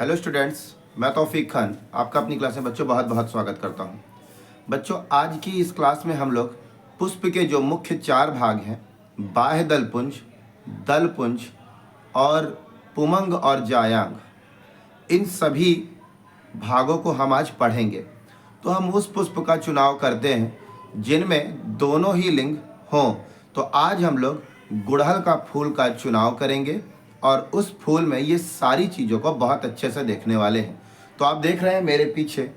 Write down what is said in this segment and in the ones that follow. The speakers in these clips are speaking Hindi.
हेलो स्टूडेंट्स, मैं तौफीक खान आपका अपनी क्लास में बच्चों बहुत बहुत स्वागत करता हूं। बच्चों, आज की इस क्लास में हम लोग पुष्प के जो मुख्य चार भाग हैं, बाह्य दलपुंज, दलपुंज और पुमंग और जायांग, इन सभी भागों को हम आज पढ़ेंगे। तो हम उस पुष्प का चुनाव करते हैं जिनमें दोनों ही लिंग हों। तो आज हम लोग गुड़हल का फूल का चुनाव करेंगे और उस फूल में ये सारी चीज़ों को बहुत अच्छे से देखने वाले हैं। तो आप देख रहे हैं मेरे पीछे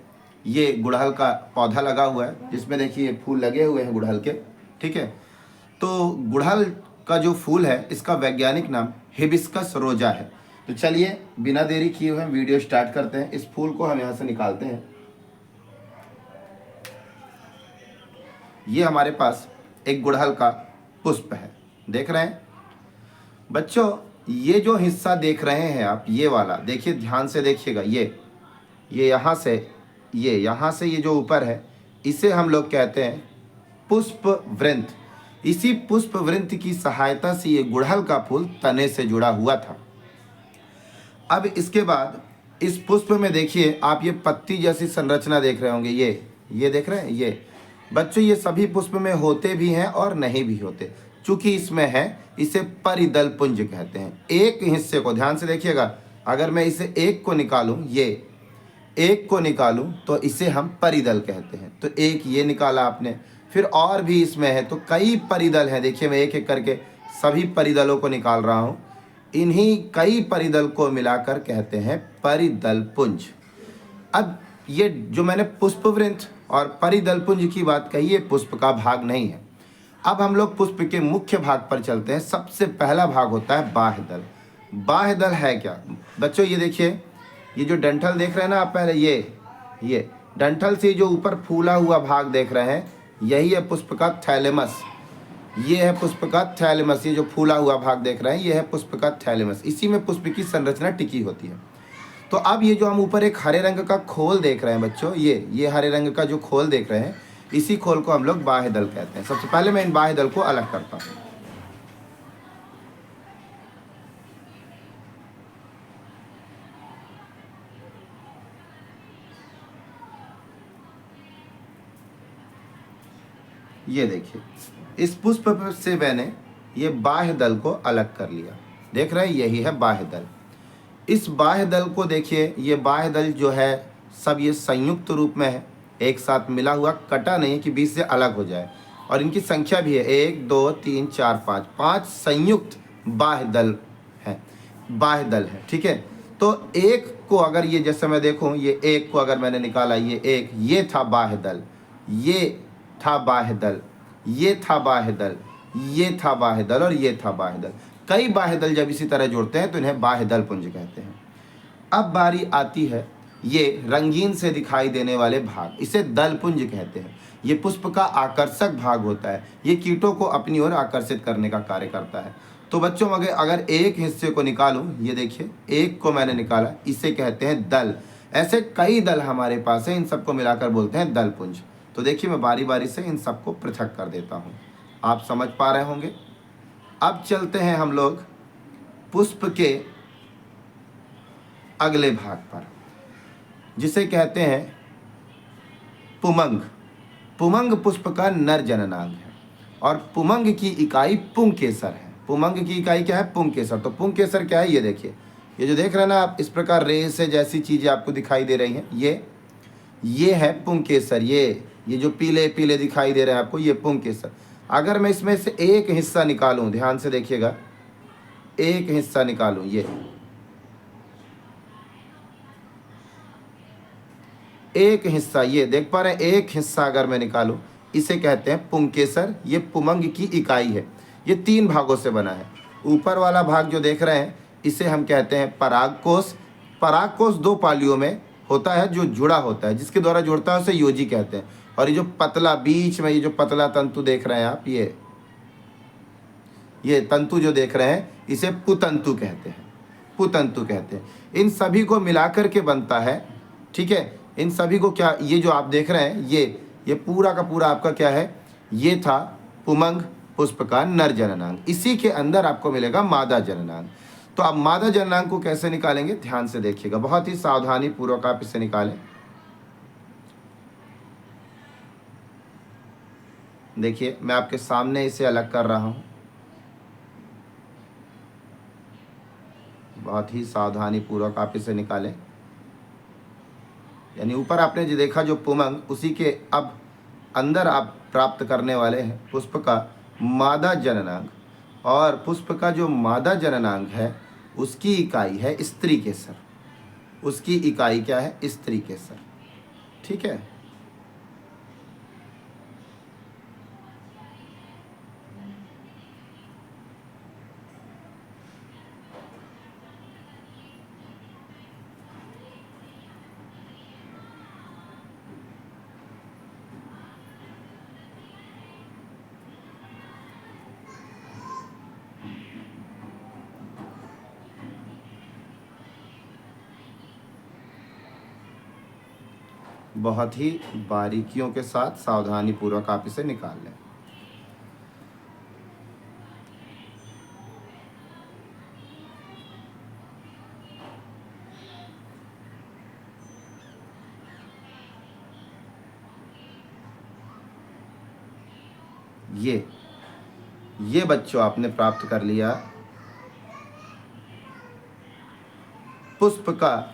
ये गुड़हल का पौधा लगा हुआ है, जिसमें देखिए फूल लगे हुए हैं गुड़हल के। ठीक है, तो गुड़हल का जो फूल है इसका वैज्ञानिक नाम हिबिस्कस रोजा है। तो चलिए बिना देरी किए हुए हम वीडियो स्टार्ट करते हैं। इस फूल को हम यहाँ से निकालते हैं। ये हमारे पास एक गुड़हल का पुष्प है, देख रहे हैं बच्चों। ये जो हिस्सा देख रहे हैं आप, ये वाला देखिए, ध्यान से देखिएगा। ये यहाँ से ये जो ऊपर है, इसे हम लोग कहते हैं पुष्प वृंत। इसी पुष्प वृंत की सहायता से ये गुड़हल का फूल तने से जुड़ा हुआ था। अब इसके बाद इस पुष्प में देखिए आप, ये पत्ती जैसी संरचना देख रहे होंगे। ये देख रहे हैं। ये बच्चों, ये सभी पुष्प में होते भी हैं और नहीं भी होते। चूंकि इसमें है, इसे परिदल पुंज कहते हैं। एक हिस्से को ध्यान से देखिएगा, अगर मैं इसे एक को निकालूं, ये एक को निकालूं तो इसे हम परिदल कहते हैं। तो एक ये निकाला आपने, फिर और भी इसमें है, तो कई परिदल हैं। देखिए मैं एक एक करके सभी परिदलों को निकाल रहा हूं। इन्हीं कई परिदल को मिलाकर कहते हैं परिदल पुंज। अब ये जो मैंने पुष्पवृंत और परिदल पुंज की बात कही, ये पुष्प का भाग नहीं है। अब हम लोग पुष्प के मुख्य भाग पर चलते हैं। सबसे पहला भाग होता है बाह्य दल। बाह्य दल है क्या बच्चों? ये देखिए, ये जो डंठल देख रहे हैं ना आप, पहले ये डंठल से जो ऊपर फूला हुआ भाग देख रहे हैं, यही है पुष्प का थैलेमस। ये है पुष्प का थैलेमस। ये जो फूला हुआ भाग देख रहे हैं, ये है पुष्प का थैलेमस। इसी में पुष्प की संरचना टिकी होती है। तो अब ये जो हम ऊपर एक हरे रंग का खोल देख रहे हैं बच्चों, ये हरे रंग का जो खोल देख रहे हैं, इसी खोल को हम लोग बाह्य दल कहते हैं। सबसे पहले मैं इन बाह्य दल को अलग करता हूं। ये देखिए, इस पुष्प से मैंने ये बाह्य दल को अलग कर लिया। देख रहे हैं, यही है बाह्य दल। इस बाह्य दल को देखिए, ये बाह्य दल जो है सब ये संयुक्त रूप में है, एक साथ मिला हुआ, कटा नहीं कि बीच से अलग हो जाए। और इनकी संख्या भी है 1 2 3 4 5, 5 संयुक्त बाह्य दल है। ठीक है, तो एक को अगर ये जैसे मैं देखूं, ये एक को अगर मैंने निकाला, ये था बाह्य दल, ये था बाह्य दल, ये था बाह्य दल, ये था बाह्य दल और ये था बाह्य दल। कई बाह्य दल जब इसी तरह जुड़ते हैं तो इन्हें बाह्य दल पुंज कहते हैं। अब बारी आती है ये रंगीन से दिखाई देने वाले भाग, इसे दल पुंज कहते हैं। ये पुष्प का आकर्षक भाग होता है। ये कीटों को अपनी ओर आकर्षित करने का कार्य करता है। तो बच्चों, अगर एक हिस्से को निकालूं, ये देखिए एक को मैंने निकाला, इसे कहते हैं दल। ऐसे कई दल हमारे पास है, इन सबको मिलाकर बोलते हैं दल पुंज। तो देखिए मैं बारी बारी से इन सबको पृथक कर देता हूँ, आप समझ पा रहे होंगे। अब चलते हैं हम लोग पुष्प के अगले भाग पर, जिसे कहते हैं पुमंग। पुमंग पुष्प का नर जननांग है और पुमंग की इकाई पुंकेसर है। पुमंग की इकाई क्या है? पुंकेसर। तो पुंकेसर क्या है? ये देखिए, ये जो देख रहे हैं ना आप, इस प्रकार रेसे जैसी चीजें आपको दिखाई दे रही हैं, ये है पुंकेसर। ये जो पीले पीले दिखाई दे रहे हैं आपको, ये पुंकेसर। अगर मैं इसमें से एक हिस्सा निकालूं, ध्यान से देखिएगा, एक हिस्सा निकालूं, ये एक हिस्सा, ये देख पा रहे हैं, एक हिस्सा अगर मैं निकालूं, इसे कहते हैं पुंकेसर। ये पुमंग की इकाई है। ये 3 भागों से बना है। ऊपर वाला भाग जो देख रहे हैं, इसे हम कहते हैं परागकोश। परागकोश 2 पालियों में होता है, जो जुड़ा होता है, जिसके द्वारा जुड़ता है उसे योजी कहते हैं। और ये जो पतला बीच में, ये जो पतला तंतु देख रहे हैं आप, ये तंतु जो देख रहे हैं, इसे पुतंतु कहते हैं। पुतंतु कहते हैं। इन सभी को मिलाकर के बनता है। ठीक है, इन सभी को क्या, ये जो आप देख रहे हैं, ये पूरा का पूरा आपका क्या है? ये था पुमंग पुष्प का नर जननांग। इसी के अंदर आपको मिलेगा मादा जननांग। तो आप मादा जननांग को कैसे निकालेंगे, ध्यान से देखिएगा, बहुत ही सावधानी पूर्वक आप इसे निकालें। देखिए मैं आपके सामने इसे अलग कर रहा हूं, बहुत ही सावधानी पूर्वक आप इसे निकालें। यानी ऊपर आपने जो देखा जो पुमंग, उसी के अब अंदर आप प्राप्त करने वाले हैं पुष्प का मादा जननांग, और पुष्प का जो मादा जननांग है उसकी इकाई है स्त्री केसर। उसकी इकाई क्या है, स्त्री केसर। ठीक है, बहुत ही बारीकियों के साथ सावधानी पूर्वक आप इसे निकाल लें। ये बच्चों आपने प्राप्त कर लिया पुष्प का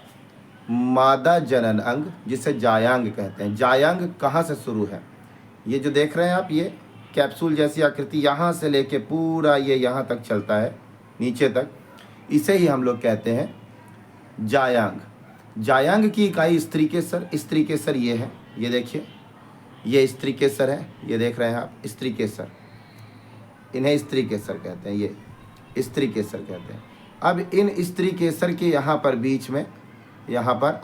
मादा जनन अंग, जिसे जायांग कहते हैं। जायांग कहाँ से शुरू है, ये जो देख रहे हैं आप, ये कैप्सूल जैसी आकृति यहाँ से लेके पूरा ये यहाँ तक चलता है नीचे तक, इसे ही हम लोग कहते हैं जायांग। जायांग की इकाई स्त्री केसर। स्त्री केसर ये है, ये देखिए, ये स्त्री केसर है, ये देख रहे हैं आप स्त्री केसर, इन्हें स्त्री केसर कहते हैं, ये स्त्री केसर कहते हैं। अब इन स्त्री केसर के यहाँ पर बीच में, यहाँ पर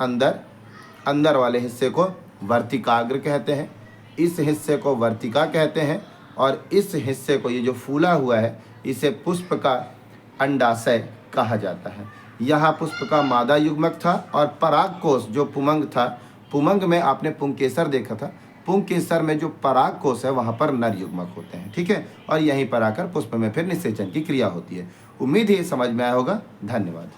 अंदर वाले हिस्से को वर्तिकाग्र कहते हैं, इस हिस्से को वर्तिका कहते हैं, और इस हिस्से को, ये जो फूला हुआ है, इसे पुष्प का अंडाशय कहा जाता है। यहाँ पुष्प का मादा युग्मक था, और पराग कोश जो पुमंग था, पुमंग में आपने पुंकेसर देखा था, पुंकेसर में जो पराग कोश है वहाँ पर नर युग्मक होते हैं। ठीक है, और यहीं पर आकर पुष्प में फिर निषेचन की क्रिया होती है। उम्मीद है ये समझ में आया होगा। धन्यवाद।